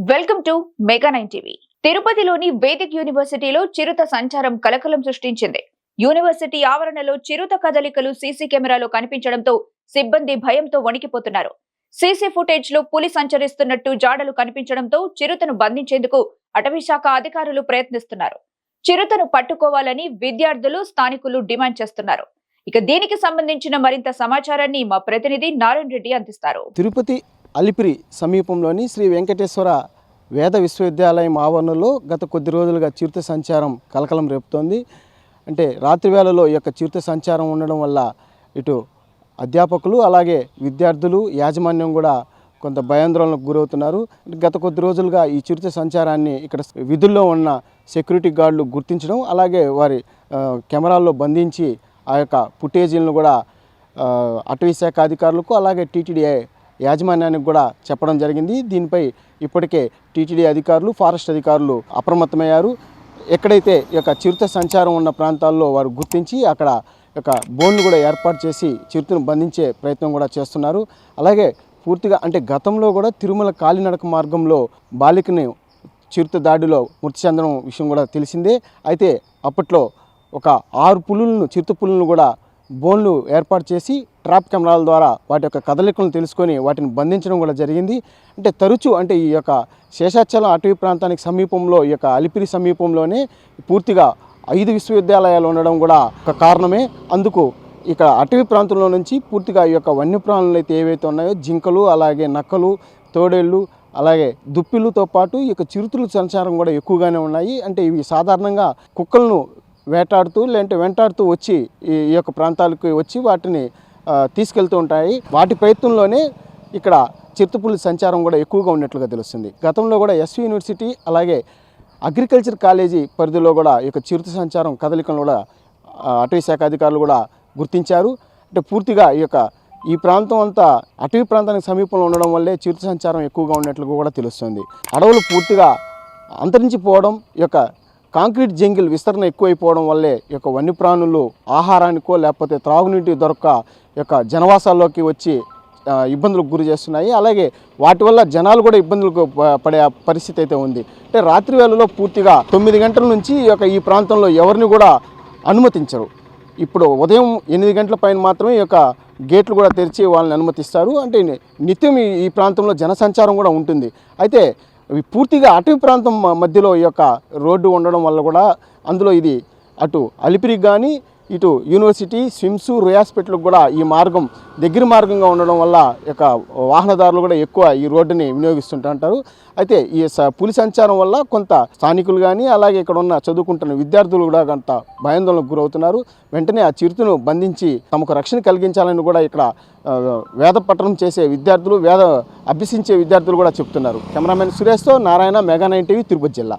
Welcome to mega 9 TV. తిరుపతిలోని Vedic యూనివర్సిటీలో చిరుత సంచారం కలకలం సృష్టించింది. యూనివర్సిటీ ఆవరణలో చిరుత కదలికలు సీసీ కెమెరాలో కనిపించడంతో సిబ్బంది భయంతో వణికిపోతున్నారు. సీసీ ఫుటేజ్ లో పులి సంచరిస్తున్నట్టు జాడలు కనిపించడంతో చిరుతను బంధించేందుకు అటవీశాఖ అధికారులు ప్రయత్నిస్తున్నారు. చిరుతను పట్టుకోవాలని విద్యార్థులు, స్థానికులు డిమాండ్ చేస్తున్నారు. ఇక దీనికి సంబంధించిన మరింత సమాచారాన్ని మా ప్రతినిధి నారాయణ రెడ్డి అందిస్తారు. తిరుపతి అలిపిరి సమీపంలోని శ్రీ వెంకటేశ్వర వేద విశ్వవిద్యాలయం ఆవరణలో గత కొద్ది రోజులుగా చిరుత సంచారం కలకలం రేపుతోంది. అంటే రాత్రి వేళలో ఈ యొక్క చిరుత సంచారం ఉండడం వల్ల ఇటు అధ్యాపకులు అలాగే విద్యార్థులు, యాజమాన్యం కూడా కొంత భయాందోళనకు గురవుతున్నారు. గత కొద్ది రోజులుగా ఈ చిరుత సంచారాన్ని ఇక్కడ విధుల్లో ఉన్న సెక్యూరిటీ గార్డులు గుర్తించడం, అలాగే వారి కెమెరాల్లో బంధించి ఆ యొక్క ఫుటేజీలను కూడా అటవీ శాఖ అధికారులకు అలాగే టీటీడీ యాజమాన్యానికి కూడా చెప్పడం జరిగింది. దీనిపై ఇప్పటికే టీటీడీ అధికారులు, ఫారెస్ట్ అధికారులు అప్రమత్తమయ్యారు. ఎక్కడైతే ఈ యొక్క చిరుత సంచారం ఉన్న ప్రాంతాల్లో వారు గుర్తించి అక్కడ ఒక బోన్ను కూడా ఏర్పాటు చేసి చిరుతను బంధించే ప్రయత్నం కూడా చేస్తున్నారు. అలాగే పూర్తిగా అంటే గతంలో కూడా తిరుమల కాలినడక మార్గంలో బాలికని చిరుత దాడిలో మృతి చెందడం విషయం కూడా తెలిసిందే. అయితే అప్పట్లో ఒక 6 చిరుత పులులను కూడా బోన్లు ఏర్పాటు చేసి ట్రాప్ కెమెరాల ద్వారా వాటి యొక్క కదలికలను తెలుసుకొని వాటిని బంధించడం కూడా జరిగింది. అంటే తరచూ అంటే ఈ యొక్క శేషాచలం అటవీ ప్రాంతానికి సమీపంలో ఈ యొక్క అలిపిరి సమీపంలోనే పూర్తిగా 5 విశ్వవిద్యాలయాలు ఉండడం కూడా ఒక కారణమే. అందుకు ఇక అటవీ ప్రాంతంలో నుంచి పూర్తిగా ఈ యొక్క వన్యప్రాణులు అయితే ఏవైతే ఉన్నాయో జింకలు, అలాగే నక్కలు, తోడేళ్ళు, అలాగే దుప్పిలతో పాటు ఈ యొక్క చిరుతల సంచారం కూడా ఎక్కువగానే ఉన్నాయి. అంటే ఇవి సాధారణంగా కుక్కలను వేటాడుతూ లేదంటే వెంటాడుతూ వచ్చి ఈ యొక్క ప్రాంతాలకు వచ్చి వాటిని తీసుకెళ్తూ ఉంటాయి. వాటి ప్రయత్నంలోనే ఇక్కడ చిరుతపులి సంచారం కూడా ఎక్కువగా ఉన్నట్లుగా తెలుస్తుంది. గతంలో కూడా ఎస్వి యూనివర్సిటీ అలాగే అగ్రికల్చర్ కాలేజీ పరిధిలో కూడా ఈ యొక్క చిరుత సంచారం కదలికలను కూడా అటవీ శాఖ అధికారులు కూడా గుర్తించారు. అంటే పూర్తిగా ఈ ప్రాంతం అంతా అటవీ ప్రాంతానికి సమీపంలో ఉండడం వల్లే చిరుత సంచారం ఎక్కువగా ఉన్నట్లుగా కూడా తెలుస్తుంది. అడవులు పూర్తిగా అంతరించిపోవడం, ఈ యొక్క కాంక్రీట్ జంగిల్ విస్తరణ ఎక్కువైపోవడం వల్లే ఈ యొక్క వన్యప్రాణులు ఆహారానికో లేకపోతే త్రాగునీటి దొరక్క యొక్క జనవాసాల్లోకి వచ్చి ఇబ్బందులకు గురి చేస్తున్నాయి. అలాగే వాటి వల్ల జనాలు కూడా ఇబ్బందులకు పడే పరిస్థితి అయితే ఉంది. అంటే రాత్రి వేళలో పూర్తిగా 9 గంటల నుంచి ఈ ప్రాంతంలో ఎవరిని కూడా అనుమతించరు. ఇప్పుడు ఉదయం 8 గంటల పైన మాత్రమే ఈ యొక్క గేట్లు కూడా తెరిచి వాళ్ళని అనుమతిస్తారు. అంటే నిత్యం ఈ ప్రాంతంలో జనసంచారం కూడా ఉంటుంది. అయితే పూర్తిగా అటవీ ప్రాంతం మధ్యలో ఈ యొక్క రోడ్డు ఉండడం వల్ల కూడా అందులో ఇది అటు అలిపిరికి కానీ ఇటు యూనివర్సిటీ, స్విమ్స్, రుయాస్పేటలకు కూడా ఈ మార్గం దగ్గర మార్గంగా ఉండడం వల్ల యొక్క వాహనదారులు కూడా ఎక్కువ ఈ రోడ్డుని వినియోగిస్తుంటారు. అయితే ఈ పులి సంచారం వల్ల కొంత స్థానికులు కానీ అలాగే ఇక్కడ ఉన్న చదువుకుంటున్న విద్యార్థులు కూడా కొంత భయాందోళనకు గురవుతున్నారు. వెంటనే ఆ చిరుతను బంధించి తమకు రక్షణ కలిగించాలని కూడా ఇక్కడ వేద పఠనం చేసే విద్యార్థులు, అభ్యసించే విద్యార్థులు కూడా చెప్తున్నారు. కెమెరామెన్ సురేష్తో నారాయణ, మెగా 9 టీవీ, తిరుపతి జిల్లా.